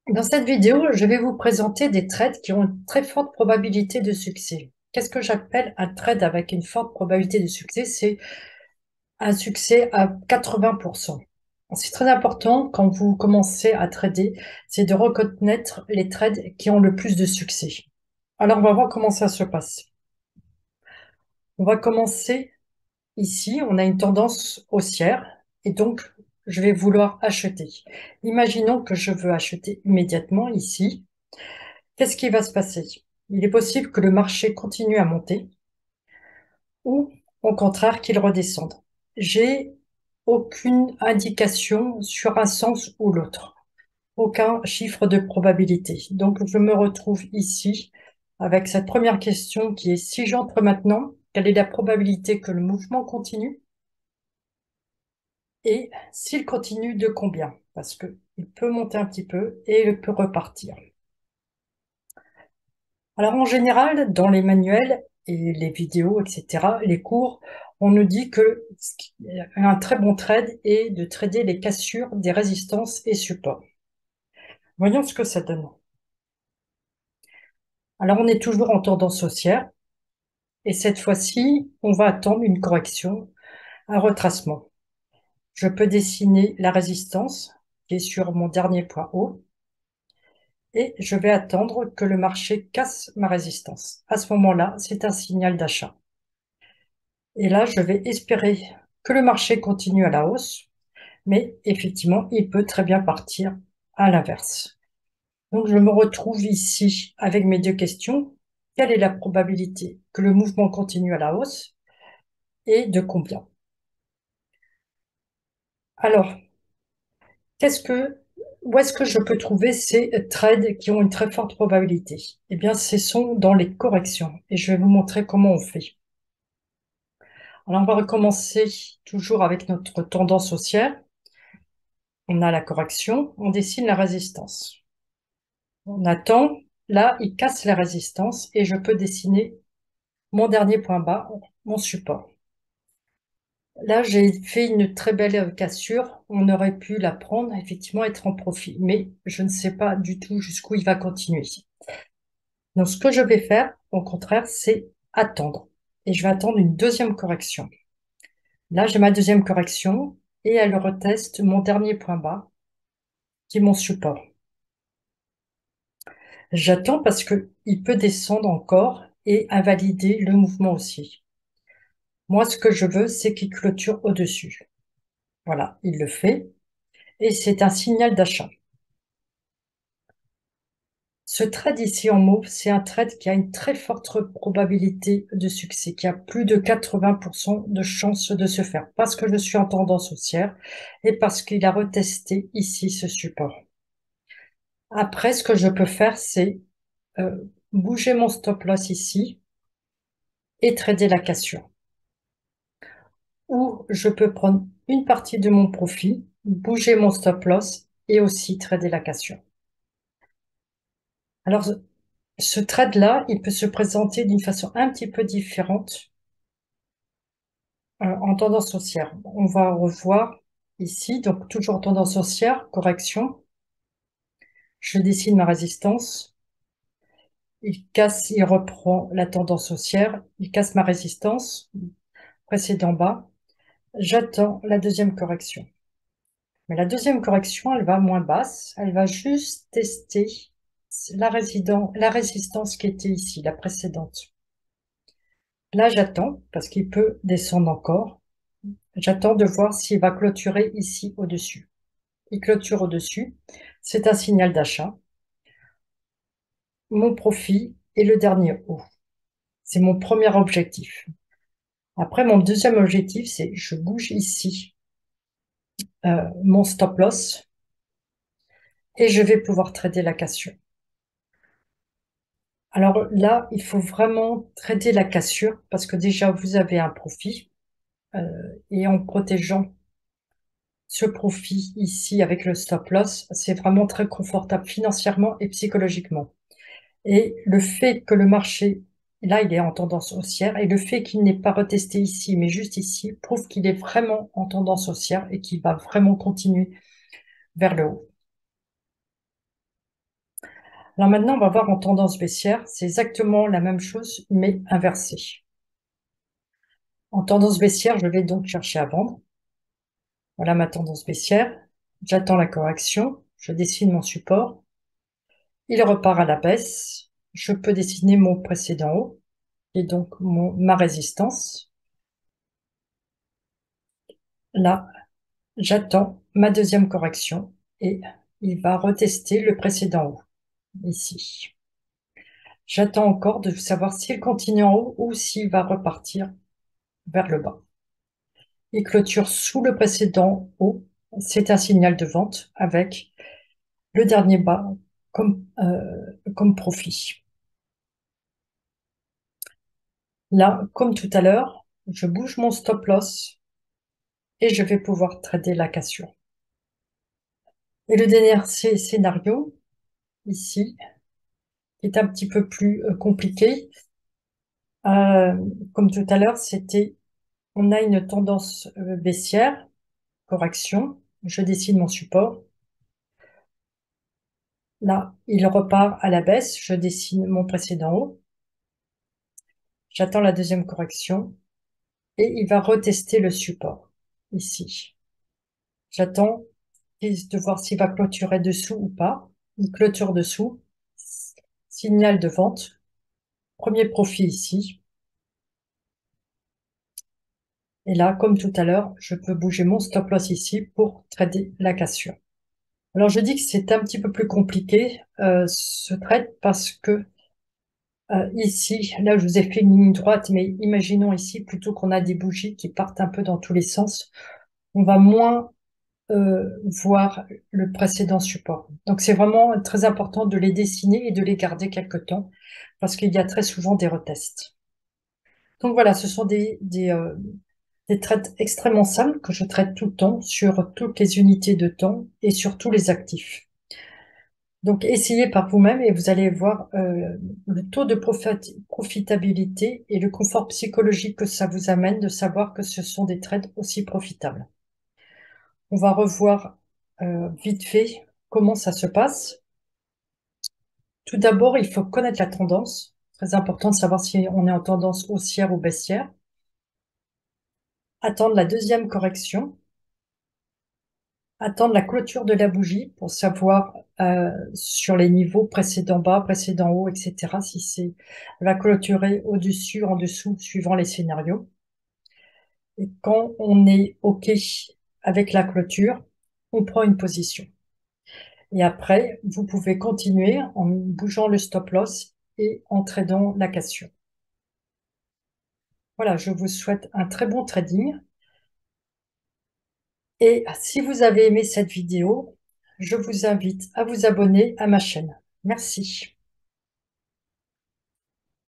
Dans cette vidéo, je vais vous présenter des trades qui ont une très forte probabilité de succès. Qu'est-ce que j'appelle un trade avec une forte probabilité de succès? C'est un succès à 80%. C'est très important quand vous commencez à trader, c'est de reconnaître les trades qui ont le plus de succès. Alors, on va voir comment ça se passe. On va commencer ici, on a une tendance haussière et donc je vais vouloir acheter. Imaginons que je veux acheter immédiatement ici. Qu'est-ce qui va se passer? Il est possible que le marché continue à monter ou au contraire qu'il redescende. J'ai aucune indication sur un sens ou l'autre, aucun chiffre de probabilité. Donc je me retrouve ici avec cette première question qui est si j'entre maintenant, quelle est la probabilité que le mouvement continue et s'il continue de combien? Parce qu'il peut monter un petit peu et il peut repartir. Alors en général, dans les manuels et les vidéos, etc., les cours, on nous dit que un très bon trade est de trader les cassures des résistances et supports. Voyons ce que ça donne. Alors on est toujours en tendance haussière et cette fois-ci, on va attendre une correction, un retracement. Je peux dessiner la résistance qui est sur mon dernier point haut et je vais attendre que le marché casse ma résistance. À ce moment-là, c'est un signal d'achat. Et là, je vais espérer que le marché continue à la hausse, mais effectivement, il peut très bien partir à l'inverse. Donc, je me retrouve ici avec mes deux questions. Quelle est la probabilité que le mouvement continue à la hausse et de combien? Alors, où est-ce que je peux trouver ces trades qui ont une très forte probabilité? Eh bien, ce sont dans les corrections et je vais vous montrer comment on fait. Alors, on va recommencer toujours avec notre tendance haussière. On a la correction, on dessine la résistance. On attend, là, il casse la résistance et je peux dessiner mon dernier point bas, mon support. Là, j'ai fait une très belle cassure. On aurait pu la prendre, effectivement, être en profit. Mais je ne sais pas du tout jusqu'où il va continuer. Donc, ce que je vais faire, au contraire, c'est attendre. Et je vais attendre une deuxième correction. Là, j'ai ma deuxième correction et elle reteste mon dernier point bas, qui est mon support. J'attends parce que il peut descendre encore et invalider le mouvement aussi. Moi, ce que je veux, c'est qu'il clôture au-dessus. Voilà, il le fait et c'est un signal d'achat. Ce trade ici en mauve, c'est un trade qui a une très forte probabilité de succès, qui a plus de 80% de chances de se faire parce que je suis en tendance haussière et parce qu'il a retesté ici ce support. Après, ce que je peux faire, c'est euh, bouger mon stop loss ici et trader la cassure. Ou je peux prendre une partie de mon profit, bouger mon stop loss et aussi trader la cassure. Alors, ce trade-là, il peut se présenter d'une façon un petit peu différente en tendance haussière. On va revoir ici, donc toujours en tendance haussière, correction. Je dessine ma résistance. Il casse, il reprend la tendance haussière. Il casse ma résistance précédent bas. J'attends la deuxième correction. Mais la deuxième correction, elle va moins basse. Elle va juste tester la résistance qui était ici, la précédente. Là, j'attends, parce qu'il peut descendre encore. J'attends de voir s'il va clôturer ici au-dessus. Il clôture au-dessus. C'est un signal d'achat. Mon profit est le dernier haut. C'est mon premier objectif. Après, mon deuxième objectif, c'est je bouge ici mon stop loss et je vais pouvoir trader la cassure. Alors là, il faut vraiment traiter la cassure parce que déjà, vous avez un profit euh, et en protégeant ce profit ici avec le stop loss, c'est vraiment très confortable financièrement et psychologiquement. Et le fait que le marché, là, il est en tendance haussière et le fait qu'il n'ait pas retesté ici, mais juste ici, prouve qu'il est vraiment en tendance haussière et qu'il va vraiment continuer vers le haut. Alors maintenant, on va voir en tendance baissière, c'est exactement la même chose, mais inversée. En tendance baissière, je vais donc chercher à vendre. Voilà ma tendance baissière. J'attends la correction. Je dessine mon support. Il repart à la baisse. Je peux dessiner mon précédent haut et donc ma résistance. Là, j'attends ma deuxième correction et il va retester le précédent haut, ici. J'attends encore de savoir s'il continue en haut ou s'il va repartir vers le bas. Il clôture sous le précédent haut. C'est un signal de vente avec le dernier bas comme profit. Là, comme tout à l'heure, je bouge mon stop loss et je vais pouvoir trader la cassure. Et le dernier scénario, ici, qui est un petit peu plus compliqué, euh, comme tout à l'heure, on a une tendance baissière, correction, je dessine mon support. Là, il repart à la baisse, je dessine mon précédent haut. J'attends la deuxième correction et il va retester le support, ici. J'attends de voir s'il va clôturer dessous ou pas. Il clôture dessous, signal de vente, premier profit ici. Et là, comme tout à l'heure, je peux bouger mon stop loss ici pour trader la cassure. Alors je dis que c'est un petit peu plus compliqué ce trade parce que ici, là je vous ai fait une ligne droite, mais imaginons ici, plutôt qu'on a des bougies qui partent un peu dans tous les sens, on va moins voir le précédent support. Donc c'est vraiment très important de les dessiner et de les garder quelque temps parce qu'il y a très souvent des retests. Donc voilà, ce sont des trades extrêmement simples que je traite tout le temps sur toutes les unités de temps et sur tous les actifs. Donc essayez par vous-même et vous allez voir le taux de profitabilité et le confort psychologique que ça vous amène de savoir que ce sont des trades aussi profitables. On va revoir vite fait comment ça se passe. Tout d'abord, il faut connaître la tendance. Très important de savoir si on est en tendance haussière ou baissière. Attendre la deuxième correction. Attendre la clôture de la bougie pour savoir sur les niveaux précédent bas, précédent haut, etc. si c'est va clôturer au-dessus, en dessous, suivant les scénarios. Et quand on est OK avec la clôture, on prend une position. Et après, vous pouvez continuer en bougeant le stop loss et en tradant la cassure. Voilà, je vous souhaite un très bon trading. Et si vous avez aimé cette vidéo, je vous invite à vous abonner à ma chaîne. Merci.